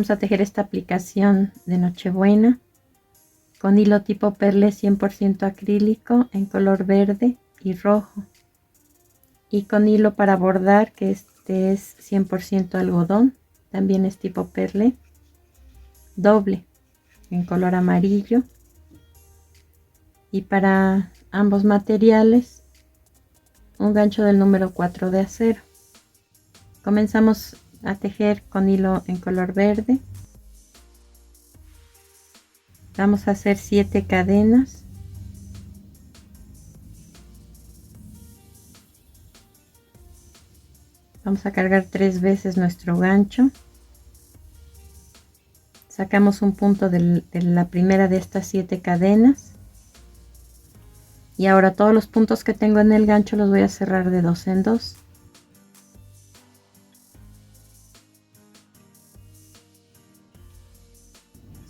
Vamos a tejer esta aplicación de Nochebuena con hilo tipo perle 100% acrílico en color verde y rojo, y con hilo para bordar, que este es 100% algodón, también es tipo perle, doble en color amarillo. Y para ambos materiales un gancho del número 4 de acero. Comenzamos a tejer con hilo en color verde. Vamos a hacer 7 cadenas. Vamos a cargar 3 veces nuestro gancho. Sacamos un punto de la primera de estas 7 cadenas. Y ahora todos los puntos que tengo en el gancho los voy a cerrar de 2 en 2.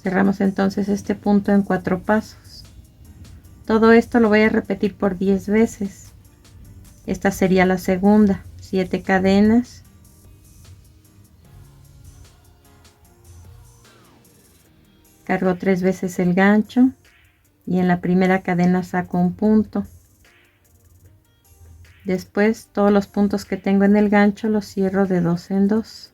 Cerramos entonces este punto en 4 pasos. Todo esto lo voy a repetir por 10 veces. Esta sería la segunda. 7 cadenas. Cargo 3 veces el gancho y en la primera cadena saco un punto. Después todos los puntos que tengo en el gancho los cierro de 2 en 2.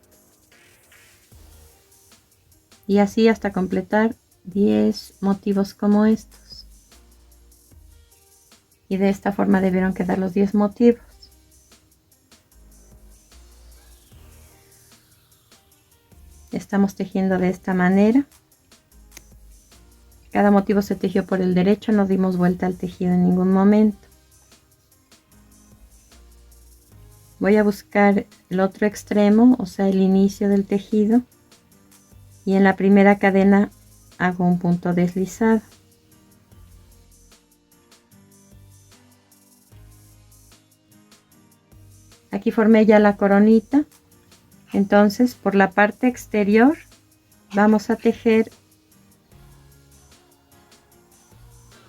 Y así hasta completar 10 motivos como estos. Y de esta forma debieron quedar los 10 motivos. Estamos tejiendo de esta manera. Cada motivo se tejió por el derecho, no dimos vuelta al tejido en ningún momento. Voy a buscar el otro extremo, o sea, el inicio del tejido, y en la primera cadena hago un punto deslizado. Aquí formé ya la coronita. Entonces, por la parte exterior vamos a tejer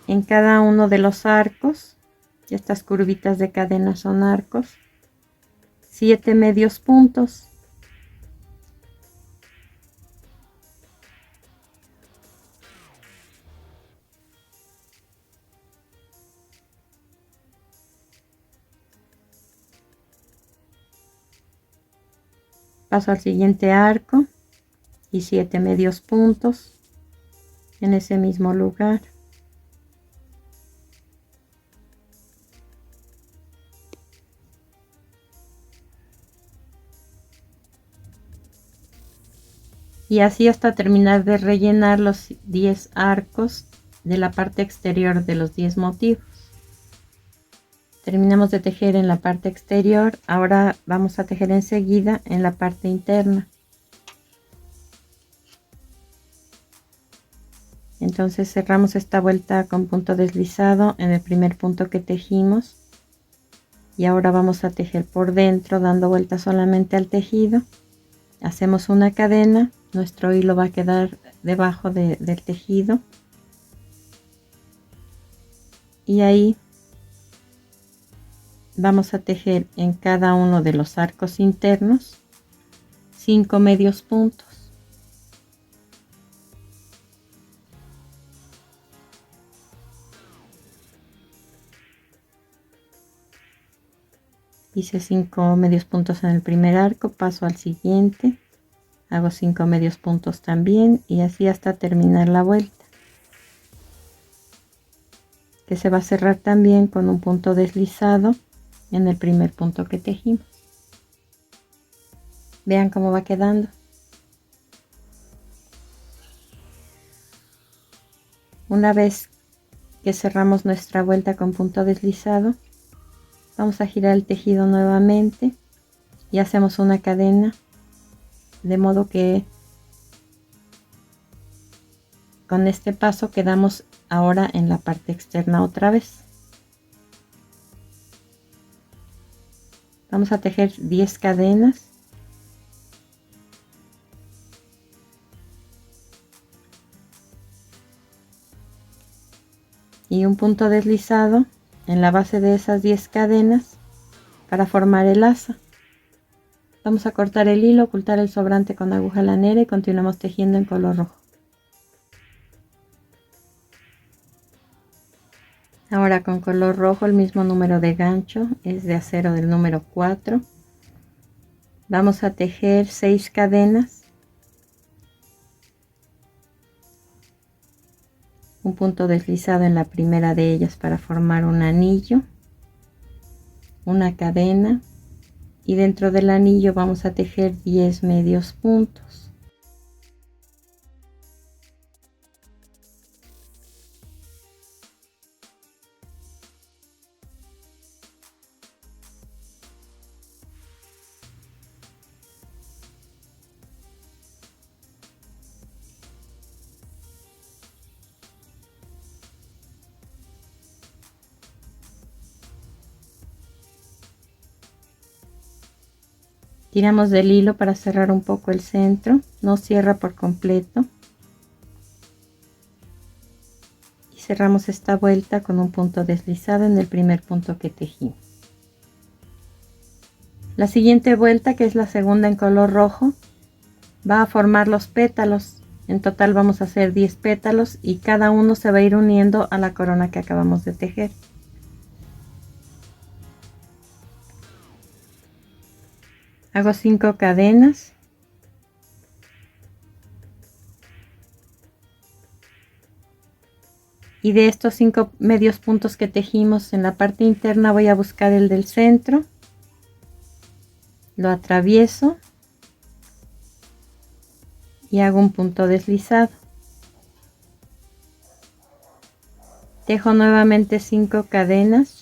en cada uno de los arcos. Estas curvitas de cadena son arcos. 7 medios puntos. Paso al siguiente arco y 7 medios puntos en ese mismo lugar. Y así hasta terminar de rellenar los 10 arcos de la parte exterior de los 10 motivos. Terminamos de tejer en la parte exterior. Ahora vamos a tejer enseguida en la parte interna. Entonces cerramos esta vuelta con punto deslizado en el primer punto que tejimos, y ahora vamos a tejer por dentro dando vuelta solamente al tejido. Hacemos una cadena, nuestro hilo va a quedar debajo del tejido, y ahí vamos a tejer en cada uno de los arcos internos 5 medios puntos. Hice 5 medios puntos en el primer arco, paso al siguiente, hago 5 medios puntos también, y así hasta terminar la vuelta, que se va a cerrar también con un punto deslizado en el primer punto que tejimos. Vean cómo va quedando. Una vez que cerramos nuestra vuelta con punto deslizado, vamos a girar el tejido nuevamente y hacemos una cadena, de modo que con este paso quedamos ahora en la parte externa otra vez. Vamos a tejer 10 cadenas. Y un punto deslizado en la base de esas 10 cadenas para formar el asa. Vamos a cortar el hilo, ocultar el sobrante con aguja lanera y continuamos tejiendo en color rojo. Ahora con color rojo el mismo número de gancho es de acero del número 4. Vamos a tejer 6 cadenas, un punto deslizado en la primera de ellas para formar un anillo, una cadena, y dentro del anillo vamos a tejer 10 medios puntos. Tiramos del hilo para cerrar un poco el centro, no cierra por completo. Y cerramos esta vuelta con un punto deslizado en el primer punto que tejimos. La siguiente vuelta, que es la segunda en color rojo, va a formar los pétalos. En total vamos a hacer 10 pétalos y cada uno se va a ir uniendo a la corona que acabamos de tejer. Hago 5 cadenas. Y de estos 5 medios puntos que tejimos en la parte interna voy a buscar el del centro. Lo atravieso y hago un punto deslizado. Tejo nuevamente 5 cadenas.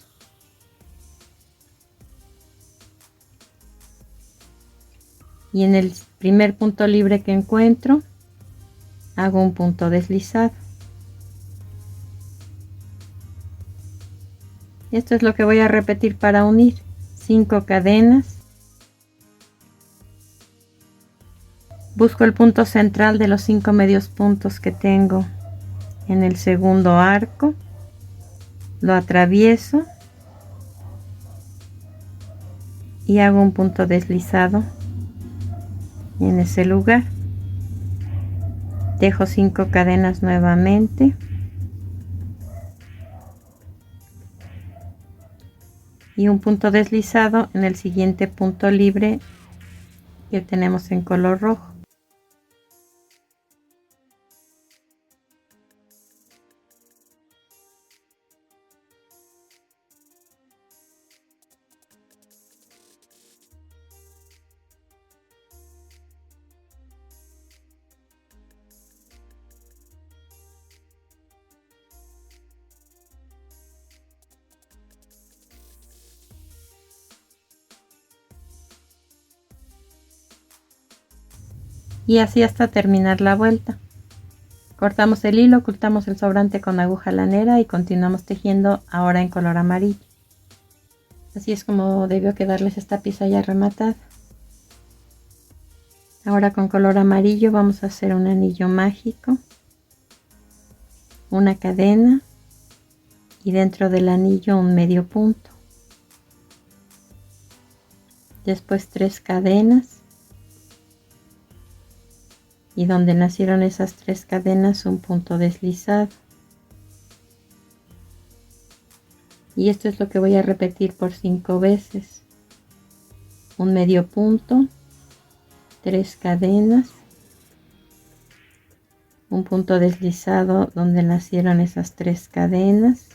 Y en el primer punto libre que encuentro hago un punto deslizado. Esto es lo que voy a repetir para unir. 5 cadenas. Busco el punto central de los 5 medios puntos que tengo en el segundo arco. Lo atravieso y hago un punto deslizado en ese lugar. Tejo 5 cadenas nuevamente. Y un punto deslizado en el siguiente punto libre que tenemos en color rojo. Y así hasta terminar la vuelta. Cortamos el hilo, ocultamos el sobrante con aguja lanera y continuamos tejiendo ahora en color amarillo. Así es como debió quedarles esta pieza ya rematada. Ahora con color amarillo vamos a hacer un anillo mágico, una cadena y dentro del anillo un medio punto. Después 3 cadenas. Y donde nacieron esas 3 cadenas un punto deslizado. Y esto es lo que voy a repetir por 5 veces. Un medio punto, 3 cadenas, un punto deslizado donde nacieron esas 3 cadenas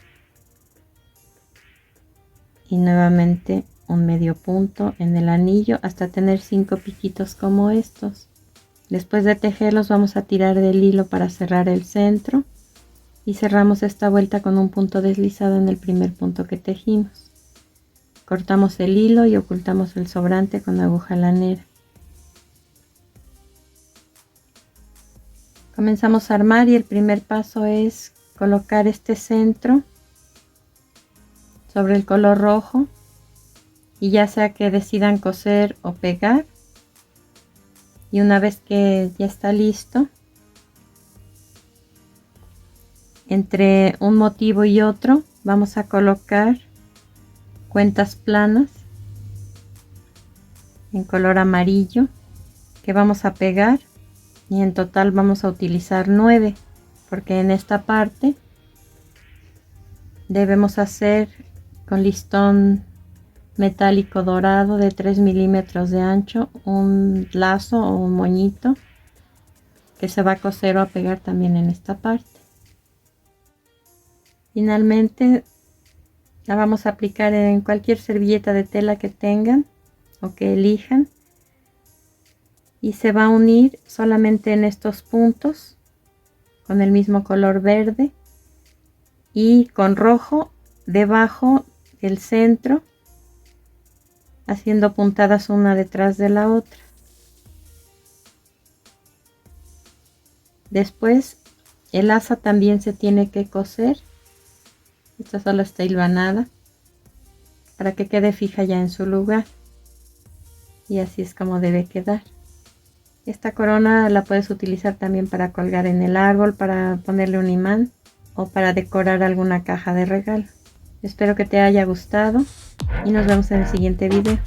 y nuevamente un medio punto en el anillo hasta tener 5 piquitos como estos. Después de tejerlos vamos a tirar del hilo para cerrar el centro y cerramos esta vuelta con un punto deslizado en el primer punto que tejimos. Cortamos el hilo y ocultamos el sobrante con aguja lanera. Comenzamos a armar y el primer paso es colocar este centro sobre el color rojo y ya sea que decidan coser o pegar. Y una vez que ya está listo, entre un motivo y otro vamos a colocar cuentas planas en color amarillo que vamos a pegar, y en total vamos a utilizar 9, porque en esta parte debemos hacer con listón metálico dorado de 3 milímetros de ancho un lazo o un moñito que se va a coser o a pegar también en esta parte. Finalmente la vamos a aplicar en cualquier servilleta de tela que tengan o que elijan, y se va a unir solamente en estos puntos con el mismo color verde y con rojo debajo del centro, haciendo puntadas una detrás de la otra. Después el asa también se tiene que coser. Esta solo está hilvanada para que quede fija ya en su lugar, y así es como debe quedar. Esta corona la puedes utilizar también para colgar en el árbol, para ponerle un imán o para decorar alguna caja de regalo. Espero que te haya gustado y nos vemos en el siguiente video.